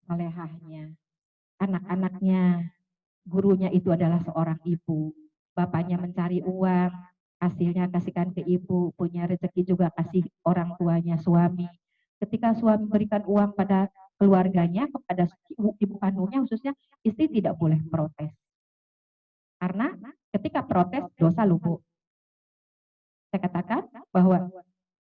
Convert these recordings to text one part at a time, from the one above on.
solehahnya, anak-anaknya, gurunya itu adalah seorang ibu, bapaknya mencari uang, hasilnya kasihkan ke ibu, punya rezeki juga kasih orang tuanya suami. Ketika suami berikan uang pada keluarganya, kepada ibu kandungnya khususnya, istri tidak boleh protes. Karena ketika protes dosa lubuk. Saya katakan bahwa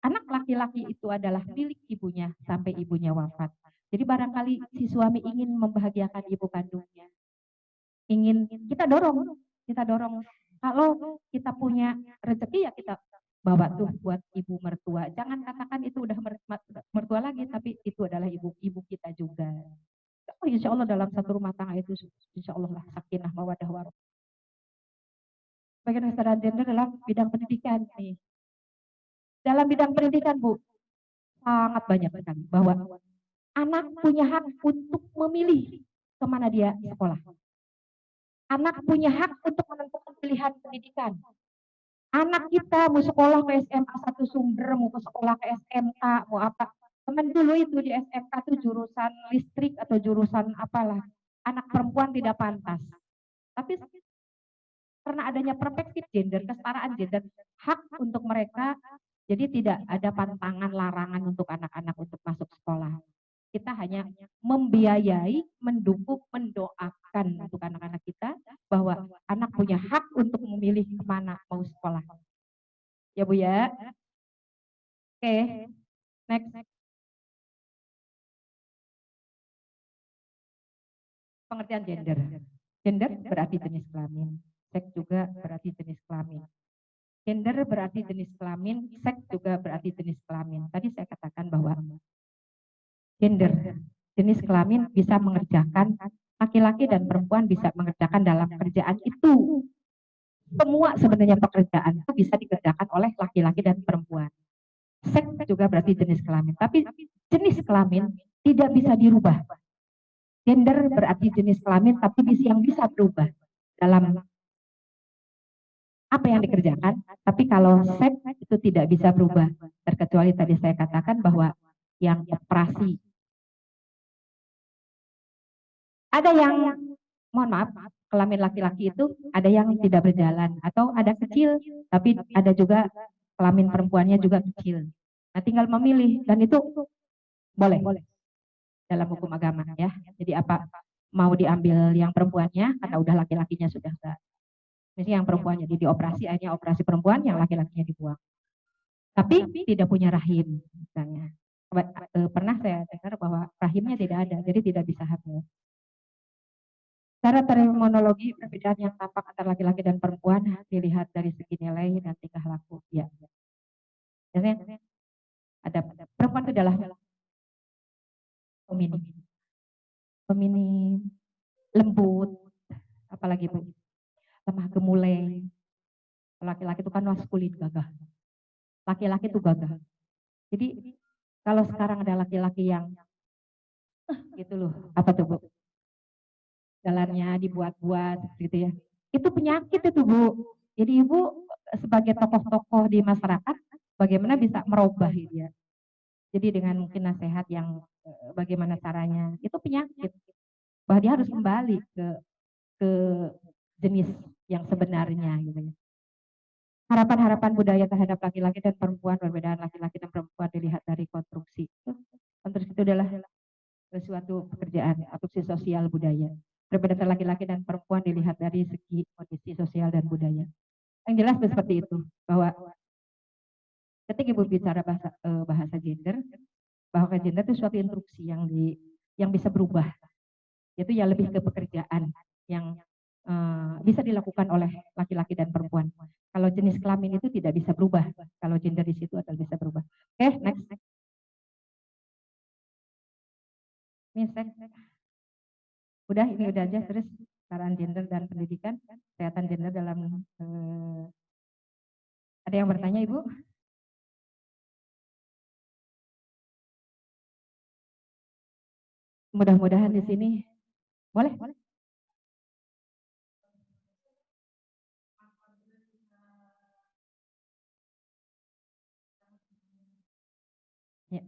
anak laki-laki itu adalah milik ibunya sampai ibunya wafat. Jadi barangkali si suami ingin membahagiakan ibu kandungnya, ingin kita dorong. Kalau kita punya rezeki ya kita bawa tuh buat ibu mertua. Jangan katakan itu udah mertua lagi, tapi itu adalah ibu kita juga. Oh, insya Allah dalam satu rumah tangga itu insya Allah lah sakinah mawadah warahmah. Bagian kesadaran gender dalam bidang pendidikan nih. Dalam bidang pendidikan Bu, sangat banyak sekali bahwa anak punya hak untuk memilih kemana dia sekolah. Anak punya hak untuk menentukan pilihan pendidikan. Anak kita mau sekolah ke SMA 1 Sumber, mau ke sekolah ke SMK, mau apa. Teman dulu itu di SMK itu jurusan listrik atau jurusan apalah. Anak perempuan tidak pantas. Tapi karena adanya perspektif gender, kesetaraan gender, hak untuk mereka, jadi tidak ada pantangan larangan untuk anak-anak untuk masuk sekolah. Kita hanya membiayai, mendukung, mendoakan untuk anak-anak kita bahwa anak punya hak untuk memilih kemana mau sekolah. Ya Bu ya. Oke, next. Pengertian gender. Gender berarti jenis kelamin. Seks juga berarti jenis kelamin. Gender berarti jenis kelamin, seks juga berarti jenis kelamin. Tadi saya katakan bahwa gender, jenis kelamin bisa mengerjakan, laki-laki dan perempuan bisa mengerjakan dalam kerjaan itu. Semua sebenarnya pekerjaan itu bisa dikerjakan oleh laki-laki dan perempuan. Seks juga berarti jenis kelamin, tapi jenis kelamin tidak bisa dirubah. Gender berarti jenis kelamin, tapi yang bisa berubah dalam apa yang dikerjakan. Tapi kalau seks itu tidak bisa berubah, terkecuali tadi saya katakan bahwa yang operasi. Ada yang, mohon maaf, kelamin laki-laki itu ada yang tidak berjalan, atau ada kecil, tapi ada juga kelamin perempuannya juga kecil. Nah, tinggal memilih, dan itu boleh dalam hukum agama ya. Jadi apa mau diambil yang perempuannya karena udah laki-lakinya sudah enggak. Misalnya yang perempuannya jadi dioperasi, hanya operasi perempuan, yang laki-lakinya dibuang. Tapi tidak punya rahim misalnya. Pernah saya dengar bahwa rahimnya tidak ada, jadi tidak bisa hamil. Cara terminologi perbedaan yang tampak antara laki-laki dan perempuan dilihat dari segi nilai dan tingkah laku. Ya. Biasanya ada perempuan itu adalah feminim, feminim, lembut, apalagi Bu, lemah gemulai. Laki-laki itu kan maskulin, gagah. Laki-laki itu gagah. Jadi kalau sekarang ada laki-laki yang gitu loh, apa tuh Bu? Jalannya dibuat-buat gitu ya. Itu penyakit itu Bu. Jadi Ibu sebagai tokoh-tokoh di masyarakat bagaimana bisa merubah dia. Jadi dengan mungkin nasihat yang bagaimana caranya, itu penyakit. Bahwa dia harus kembali ke jenis yang sebenarnya gitu ya. Harapan-harapan budaya terhadap laki-laki dan perempuan, perbedaan laki-laki dan perempuan dilihat dari konstruksi. Konstruksi itu adalah suatu pekerjaan, konstruksi sosial budaya. Perbedaan laki-laki dan perempuan dilihat dari segi kondisi sosial dan budaya. Yang jelas seperti itu, bahwa ketika Ibu bicara bahasa gender, bahwa gender itu suatu instruksi yang bisa berubah. Itu ya lebih ke pekerjaan yang bisa dilakukan oleh laki-laki dan perempuan. Kalau jenis kelamin itu tidak bisa berubah. Kalau gender di situ adalah bisa berubah. Oke, next. Udah, ini udah aja. Terus saran gender dan pendidikan, kesehatan gender dalam ada yang bertanya Ibu? Mudah-mudahan di sini boleh. Ya.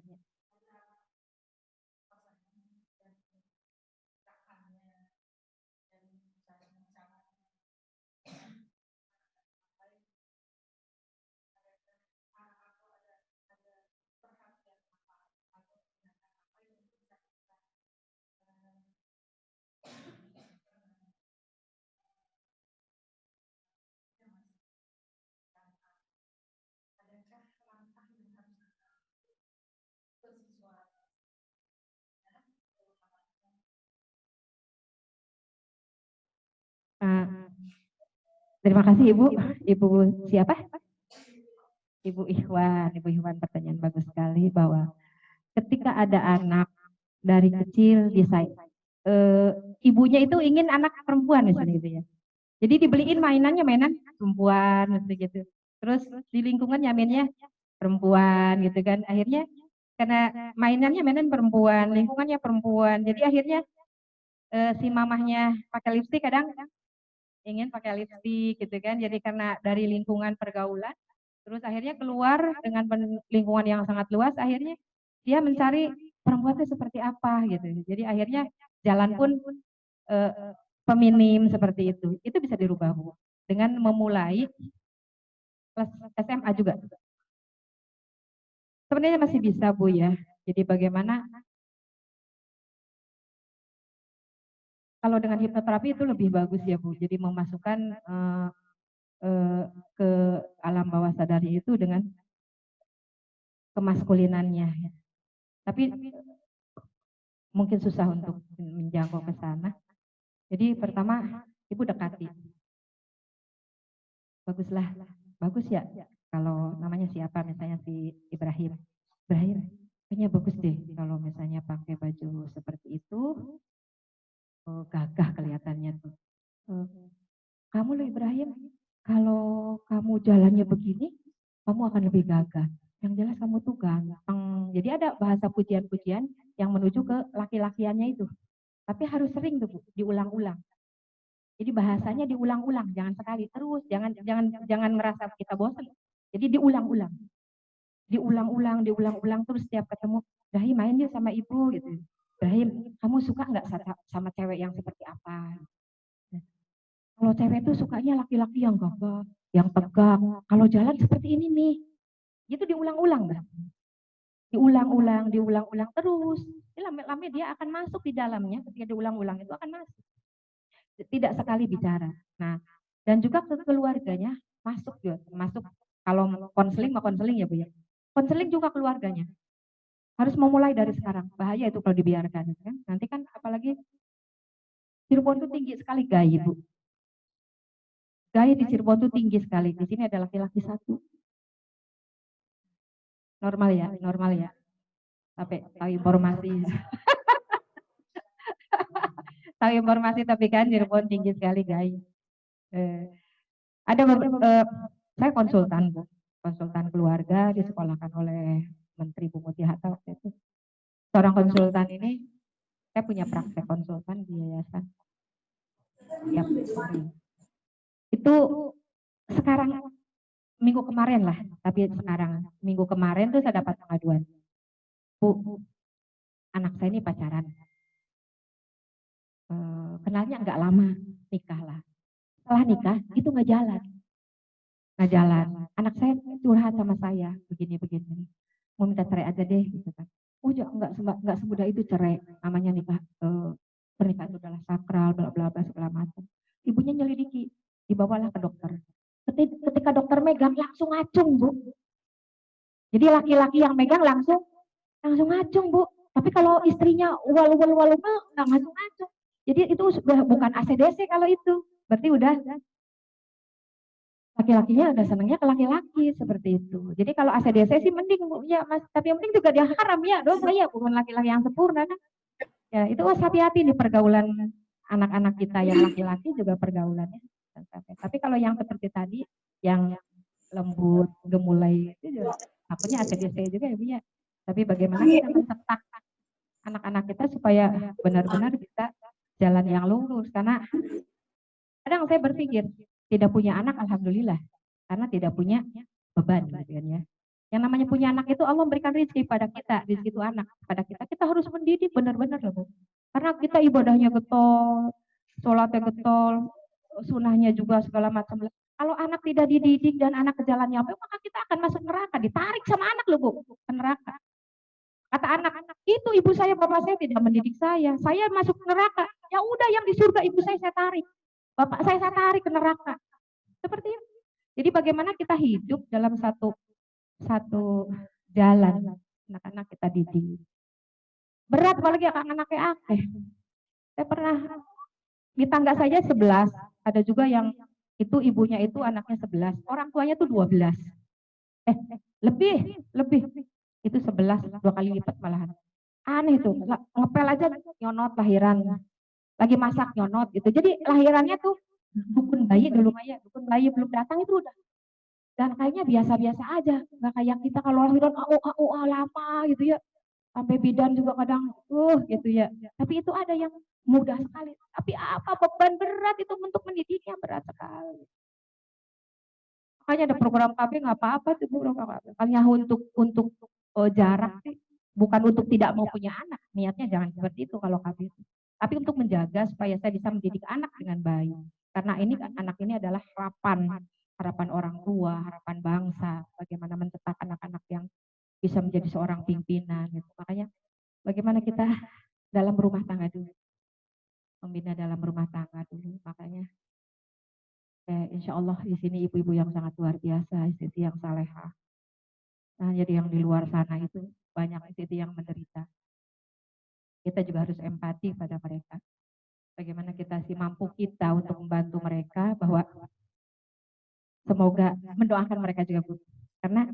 Terima kasih Ibu. Ibu siapa? Ibu Ikhwan. Ibu Ikhwan, pertanyaan bagus sekali bahwa ketika ada anak dari kecil eh, ibunya itu ingin anak perempuan misalnya gitu ya. Jadi dibeliin mainannya mainan perempuan gitu. Terus di lingkungan nyaminnya perempuan gitu kan. Akhirnya karena mainannya mainan perempuan, lingkungannya perempuan. Jadi akhirnya si mamahnya pakai lipstik kadang ingin pakai lipstik gitu kan. Jadi karena dari lingkungan pergaulan, terus akhirnya keluar dengan lingkungan yang sangat luas, akhirnya dia mencari perempuan itu seperti apa gitu. Jadi akhirnya jalan pun eh, feminim seperti itu. Itu bisa dirubah Bu dengan memulai kelas SMA juga. Sebenarnya masih bisa Bu ya. Jadi bagaimana kalau dengan hipnoterapi itu lebih bagus ya Bu. Jadi memasukkan eh, ke alam bawah sadari itu dengan kemaskulinannya. Tapi mungkin susah untuk menjangkau ke sana. Jadi pertama Ibu dekati. Baguslah, bagus ya. Kalau namanya siapa misalnya si Ibrahim. Ibrahim, kayaknya bagus deh kalau misalnya pakai baju seperti itu, gagah kelihatannya tuh. Eh, Kamu loh Ibrahim, kalau kamu jalannya begini, kamu akan lebih gagah. Yang jelas kamu tuh ganteng. Jadi ada bahasa pujian-pujian yang menuju ke laki-lakiannya itu. Tapi harus sering tuh Bu, diulang-ulang. Jadi bahasanya diulang-ulang, jangan sekali terus, jangan jangan jangan merasa kita bosan. Jadi diulang-ulang, diulang-ulang terus setiap ketemu. Dahi main yuk sama ibu gitu. Dahi, kamu suka nggak sama cewek yang seperti apa? Kalau cewek tuh sukanya laki-laki yang gagah, yang tegak. Kalau jalan seperti ini nih, itu diulang-ulang, Mbak. Diulang-ulang terus. Lama-lama dia akan masuk di dalamnya ketika diulang-ulang itu akan masuk. Tidak sekali bicara. Nah, dan juga ke keluarganya masuk juga, masuk kalau konseling mau konseling ya Bu ya. Konseling juga keluarganya. Harus memulai dari sekarang. Bahaya itu kalau dibiarkan kan. Nanti kan apalagi Cirebon itu tinggi sekali gaya Bu. Gaya di Cirebon itu tinggi sekali. Di sini ada laki-laki satu. Normal ya. Sampai tahu informasi. Tahu informasi tapi kan Cirebon tinggi sekali gaya. Eh, ada saya konsultan Bu. Konsultan keluarga disekolahkan oleh Menteri Bu Muti Hatta waktu itu. Seorang konsultan ini, saya punya praktek konsultan di yayasan tiap hari. Itu sekarang minggu kemarin lah, tapi sekarang minggu kemarin tuh saya dapat pengaduan. Bu, anak saya ini pacaran. Kenalnya nggak lama, nikah lah. Setelah nikah, itu nggak jalan. Nggak jalan. Anak saya curhat sama saya, begini-begini. Mau minta cerai aja deh, gitu kan. Oh, nggak semudah itu cerai. Namanya nikah, pernikahan itu adalah sakral, bla bla bla segala macam. Ibunya nyelidiki, dibawalah ke dokter. Ketika dokter megang langsung ngacung Bu. Jadi laki-laki yang megang langsung ngacung Bu. Tapi kalau istrinya walu nggak ngacung-ngacung. Jadi itu sudah bukan ACDC kalau itu. Berarti udah laki-lakinya udah senangnya ke laki-laki seperti itu. Jadi kalau ACDC sih mending Bu ya Mas. Tapi yang penting juga dia haram ya dosa ya bukan laki-laki yang sempurna kan. Ya itu harus hati-hati di pergaulan anak-anak kita yang laki-laki juga pergaulannya. Tapi kalau yang seperti tadi yang lembut, gemulai itu juga takutnya ACDC juga ya Bu ya. Tapi bagaimana kita mencetak anak-anak kita supaya benar-benar bisa jalan yang lurus. Karena kadang saya berpikir tidak punya anak alhamdulillah karena tidak punya beban gitu kan ya. Yang namanya punya anak itu Allah memberikan rezeki pada kita, rezeki itu anak pada kita. Kita harus mendidik benar-benar loh Bu. Karena kita ibadahnya getol, sholatnya getol, sunahnya juga segala macam. Kalau anak tidak dididik dan anak ke jalan yang baik, maka kita akan masuk neraka. Ditarik sama anak loh Bu, ke neraka. Kata anak-anak, itu ibu saya, bapak saya tidak mendidik saya. Saya masuk neraka. Ya udah yang di surga ibu saya tarik. Bapak saya tarik ke neraka. Seperti itu. Jadi bagaimana kita hidup dalam satu satu jalan. Anak-anak kita didik. Berat apalagi anak-anaknya akeh. Saya pernah di tangga saja 11, ada juga yang Itu ibunya itu anaknya 11, orang tuanya tuh 12. Lebih. Itu 11, 2 kali lipat malahan. Aneh tuh, ngepel aja nyonot lahiran. Lagi masak nyonot gitu. Jadi lahirannya tuh dukun bayi dulu Maya, dukun bayi belum datang itu udah. Dan kayaknya biasa-biasa aja, nggak kayak kita kalau lahiran lama gitu ya. Sampai bidan juga kadang gitu ya. Tapi itu ada yang mudah sekali. Tapi apa beban berat itu untuk mendidiknya berat sekali. Makanya ada program KB nggak apa-apa tuh program KB. Hanya untuk jarak sih, bukan untuk tidak mau punya anak. Niatnya jangan seperti itu kalau KB itu. Tapi untuk menjaga supaya saya bisa mendidik anak dengan baik. Karena ini anak ini adalah harapan orang tua, harapan bangsa. Bagaimana mencetak anak-anak yang bisa menjadi seorang pimpinan. Gitu. Makanya bagaimana kita dalam rumah tangga dulu, membina dalam rumah tangga dulu. Makanya insya Allah di sini ibu-ibu yang sangat luar biasa, istri yang salehah. Nah, jadi yang di luar sana itu banyak istri yang menderita. Kita juga harus empati pada mereka. Bagaimana kita sih mampu kita untuk membantu mereka, bahwa semoga mendoakan mereka juga Bu. Karena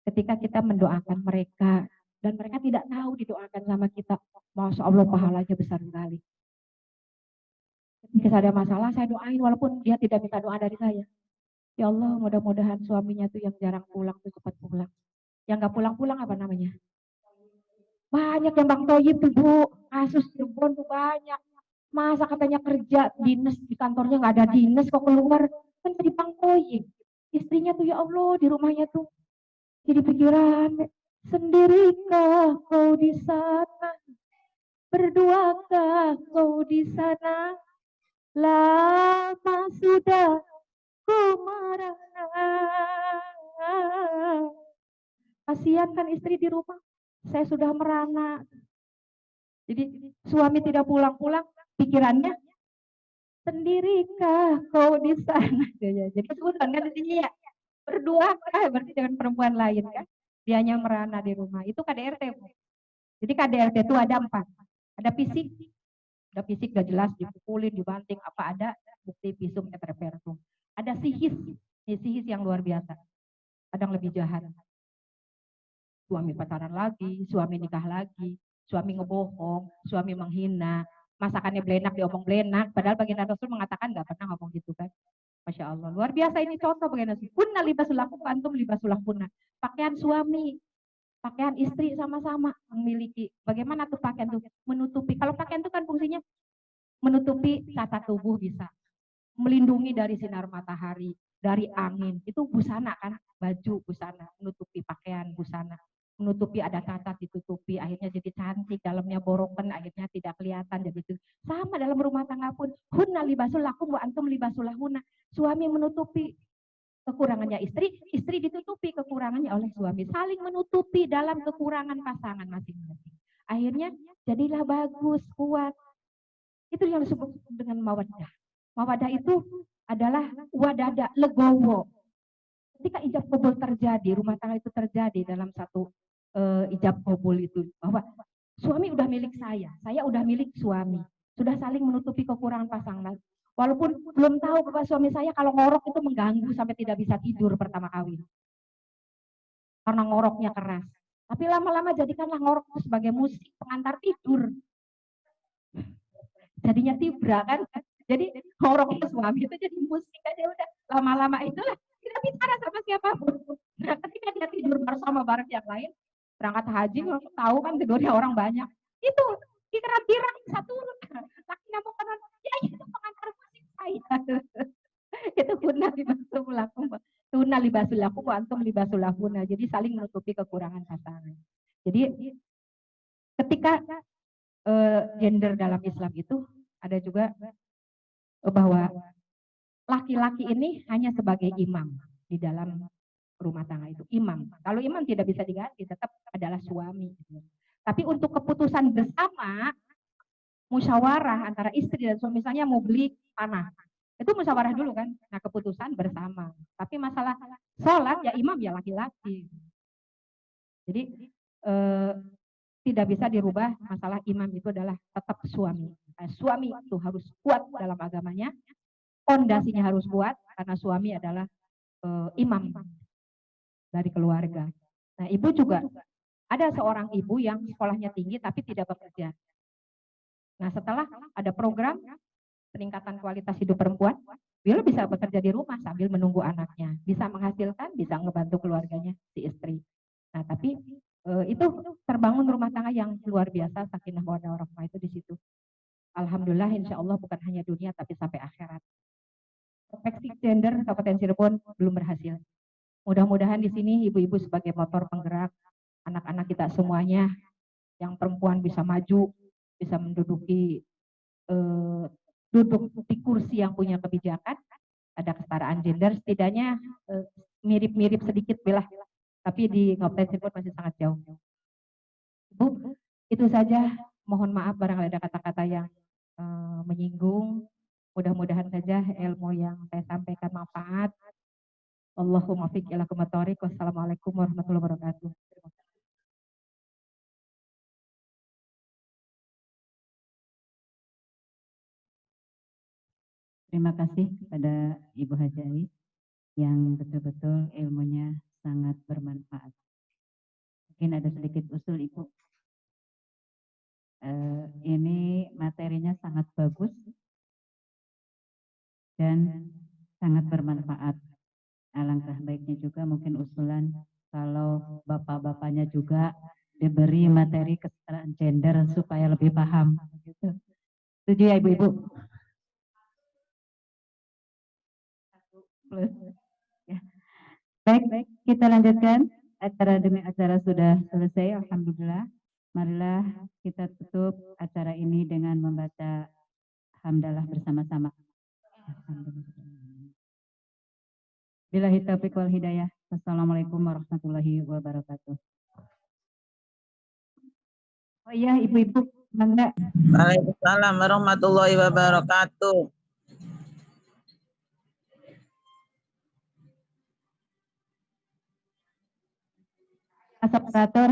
ketika kita mendoakan mereka dan mereka tidak tahu didoakan sama kita, Masya Allah pahalanya besar sekali. Ketika ada masalah saya doain walaupun dia tidak minta doa dari saya. Ya Allah, mudah-mudahan suaminya tuh yang jarang pulang tuh cepat pulang. Yang nggak pulang-pulang apa namanya? Banyak yang Bang Toyib tuh Bu, kasus Cirebon tuh banyak. Masa katanya kerja dinas di kantornya nggak ada dinas kok keluar, kan jadi Bang Toyib. Istrinya tuh ya Allah di rumahnya tuh jadi pikiran, sendirikah kau di sana, berduakah kau di sana, lama sudah ku merana. Kasihan kan istri di rumah, saya sudah merana. Jadi suami tidak pulang-pulang, pikirannya sendirikah kau di sana. Jadi kesulitan kan di sini ya, berduakah berarti dengan perempuan lain kan. Dianya merana di rumah. Itu KDRT. Jadi KDRT itu ada 4. Ada fisik gak jelas, dipukulin, dibanting, apa ada bukti visum et repertum. Ada sihis, sihis yang luar biasa. Kadang lebih jahat. Suami pacaran lagi, suami nikah lagi, suami ngebohong, suami menghina, masakannya belenak diomong belenak, padahal baginda Rasul mengatakan nggak pernah ngomong gitu kan. Masya Allah, luar biasa ini contoh baginda Rasul. Kunna libasul lakum antum libasul lahunna. Pakaian suami, pakaian istri sama-sama memiliki. Bagaimana tuh pakaian tuh menutupi? Kalau pakaian itu kan fungsinya menutupi tata tubuh bisa, melindungi dari sinar matahari, dari angin. Itu busana kan, baju busana, menutupi pakaian busana, menutupi ada cacat ditutupi, akhirnya jadi cantik, dalamnya borokan, akhirnya tidak kelihatan. Jadi itu sama dalam rumah tangga pun, hunna libasul lakum wa antum libasul lahunna. Suami menutupi kekurangannya istri, istri ditutupi kekurangannya oleh suami, saling menutupi dalam kekurangan pasangan masing-masing. Akhirnya jadilah bagus, kuat. Itu yang disebut dengan mawaddah. Mawaddah itu adalah wadada, legowo. Ketika ijab kabul terjadi, rumah tangga itu terjadi dalam satu ijab kabul itu, bahwa suami udah milik saya udah milik suami, sudah saling menutupi kekurangan pasangan. Walaupun belum tahu bahwa suami saya kalau ngorok itu mengganggu sampai tidak bisa tidur pertama kawin, karena ngoroknya keras. Tapi lama-lama jadikanlah ngorok itu sebagai musik pengantar tidur. Jadinya tibra kan. Jadi ngoroknya suami itu jadi musik aja udah. Lama-lama itulah tidak bicara sama siapapun. Nah, ketika dia tidur bersama bareng yang lain, berangkat haji tahu kan tidurnya orang banyak. Itu dikira-kira satu laki namun kan ya itu pengantar musik saya. Itu kunna libasul lakum. Kunna libasul lakum wa antum libasul lahunna. Jadi saling menutupi kekurangan pasangan. Jadi ketika gender dalam Islam itu ada juga bahwa laki-laki ini hanya sebagai imam di dalam rumah tangga itu, imam. Kalau imam tidak bisa diganti, tetap adalah suami. Tapi untuk keputusan bersama, musyawarah antara istri dan suami, misalnya mau beli tanah, itu musyawarah dulu kan. Nah, keputusan bersama. Tapi masalah sholat ya imam ya laki-laki. Jadi tidak bisa dirubah, masalah imam itu adalah tetap suami. Suami itu harus kuat dalam agamanya, Pondasinya harus kuat karena suami adalah imam dari keluarga. Nah, ibu juga ada seorang ibu yang sekolahnya tinggi tapi tidak bekerja. Nah, setelah ada program peningkatan kualitas hidup perempuan, beliau bisa bekerja di rumah sambil menunggu anaknya, bisa menghasilkan, bisa ngebantu keluarganya, si istri. Nah, tapi itu terbangun rumah tangga yang luar biasa, sakinah mawaddah warahmah itu di situ. Alhamdulillah, insya Allah bukan hanya dunia tapi sampai akhirat. Perfeksi gender Kabupaten Cirebon belum berhasil. Mudah-mudahan di sini ibu-ibu sebagai motor penggerak, anak-anak kita semuanya yang perempuan bisa maju, bisa menduduki duduk di kursi yang punya kebijakan, ada kesetaraan gender, setidaknya mirip-mirip sedikit belah, tapi di Kabupaten Cirebon masih sangat jauh. Bu, itu saja. Mohon maaf barangkali ada kata-kata yang menyinggung. Mudah-mudahan saja ilmu yang saya sampaikan manfaat. Allahumma fiq ila kumatorik. Wassalamualaikum warahmatullahi wabarakatuh. Terima kasih kepada Ibu Hajai yang betul-betul ilmunya sangat bermanfaat. Mungkin ada sedikit usul Ibu. Ini materinya sangat bagus dan sangat bermanfaat. Alangkah baiknya juga mungkin usulan kalau bapak-bapaknya juga diberi materi kesetaraan gender supaya lebih paham. Gitu. Setuju ya Ibu-Ibu? Plus. Ya. Baik, kita lanjutkan. Acara demi acara sudah selesai, alhamdulillah. Marilah kita tutup acara ini dengan membaca hamdalah bersama-sama. Billahi taufiq wal hidayah. Assalamualaikum warahmatullahi wabarakatuh. Oh iya, ibu-ibu, bangga. Waalaikumsalam warahmatullahi wabarakatuh. Asap operator.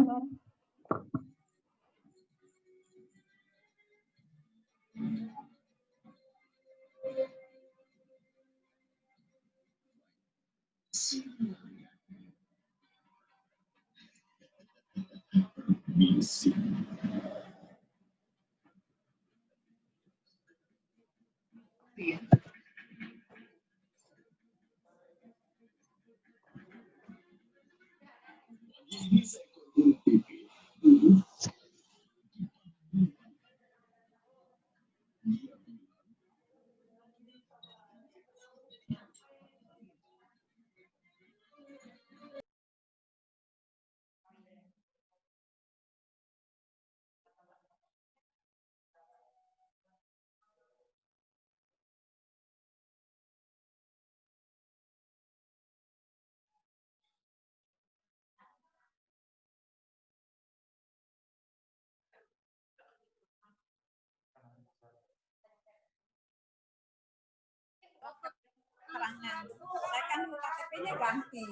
Saya kan KTP-nya ganti,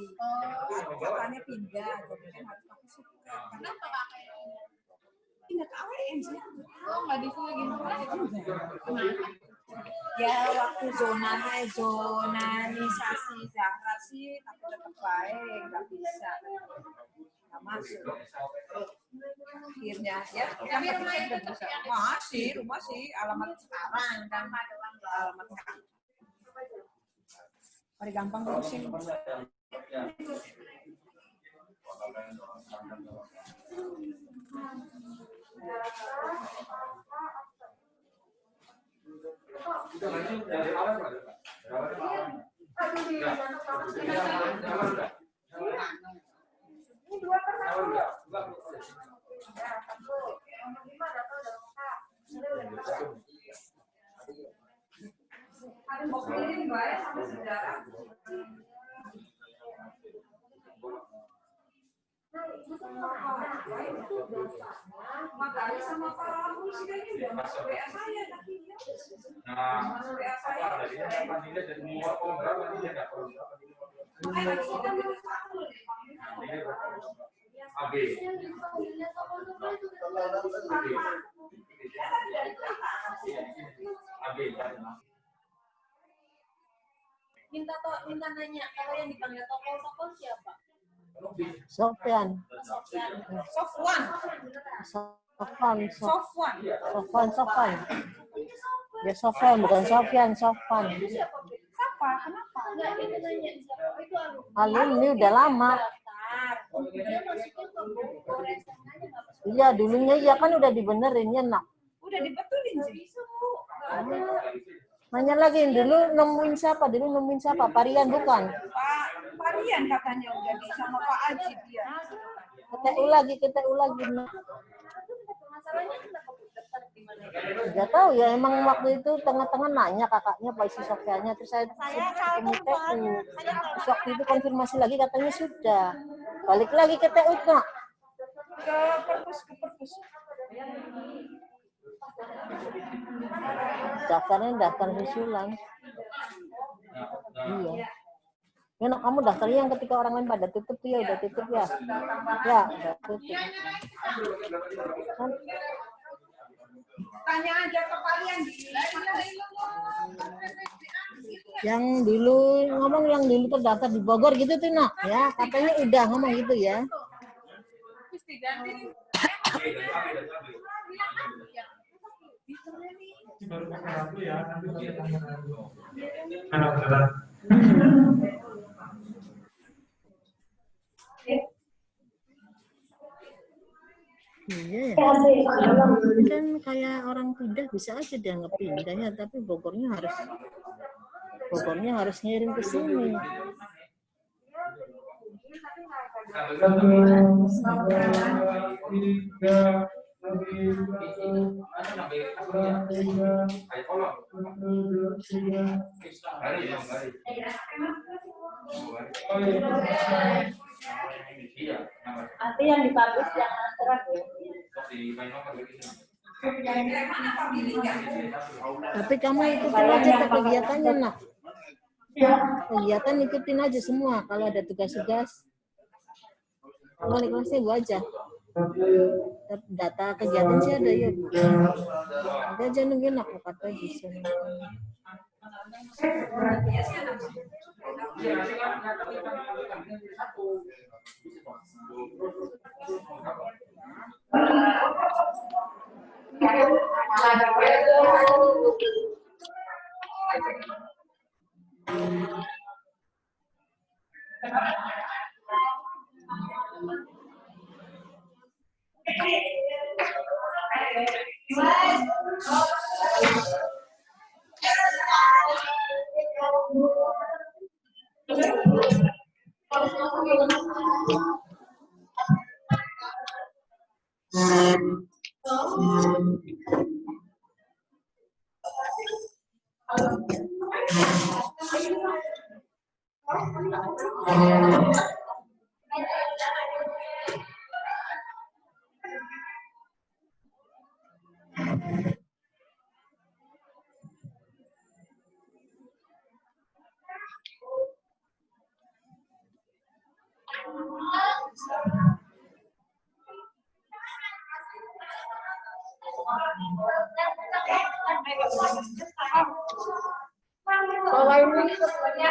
katanya pindah, jadi kan harus pakai suket. Kenapa kakaknya? Pindah ke AWM sih. Oh, nggak disuruh gimana? Ya waktu zonanisasi Zahra sih, tapi tetap baik, nggak bisa, nggak masuk. Akhirnya ya, tapi rumahnya tetap rumah sih, alamat sekarang kan, alamat sekarang. Paling gampang ngurusin. Ini 2/1. Ada mau kirim bayar sama saudara. Makanya sama Pak Polisi kayaknya udah masuk WA saya tadi. Masuk WA saya. AB. minta nanya kalau yang dipanggil tokoh siapa? Sofyan. Sofwan. Ya Sofyan bukan Sofyan, Sofwan. Siapa? Kenapa? Enggak, itu nanya siapa? Itu Alumni udah lama. dia masukin ke buku rencananya nggak masuk. Iya, dulunya iya kan udah dibenerin ya, Nak. Udah dibetulin sih. Bisa Bu. Nanya lagi, dulu nemuin siapa? Parian bukan? Pak Rian katanya udah di sama Pak Ajib ya. KTU lagi, Nak. Masalahnya kenapa Bu daftar di mana? Gak tahu ya, emang waktu itu tengah-tengah nanya kakaknya Pak Isi Sofyannya, terus saya ketemu TU. Terus waktu itu konfirmasi lagi katanya sudah. Balik lagi ke TU, Nak. Ke perpus. Daftarnya daftar susulan. Iya. Ya, Nak, kamu daftarnya yang ketika orang lain pada tutup tuh ya, udah tutup ya. Ya, udah tutup. Kan, Tanya aja ke kalian di yang dulu terdaftar di Bogor gitu tuh, Nak. Ya, katanya udah ngomong gitu ya. Iya ya. Kan kayak orang pindah bisa aja dia ngepindahnya, tapi Bogornya harus ngirim ke sini. Nanti yang dipublish yang antara Tapi kamu ikutin aja ke kegiatannya, Nak. Kegiatan ikutin aja semua. Kalau ada tugas-tugas, wali kelasnya Bu aja. Data kegiatan sih ada ya, Bu. Ada aja nungguin aku kata bisa. Bawa ini sebenarnya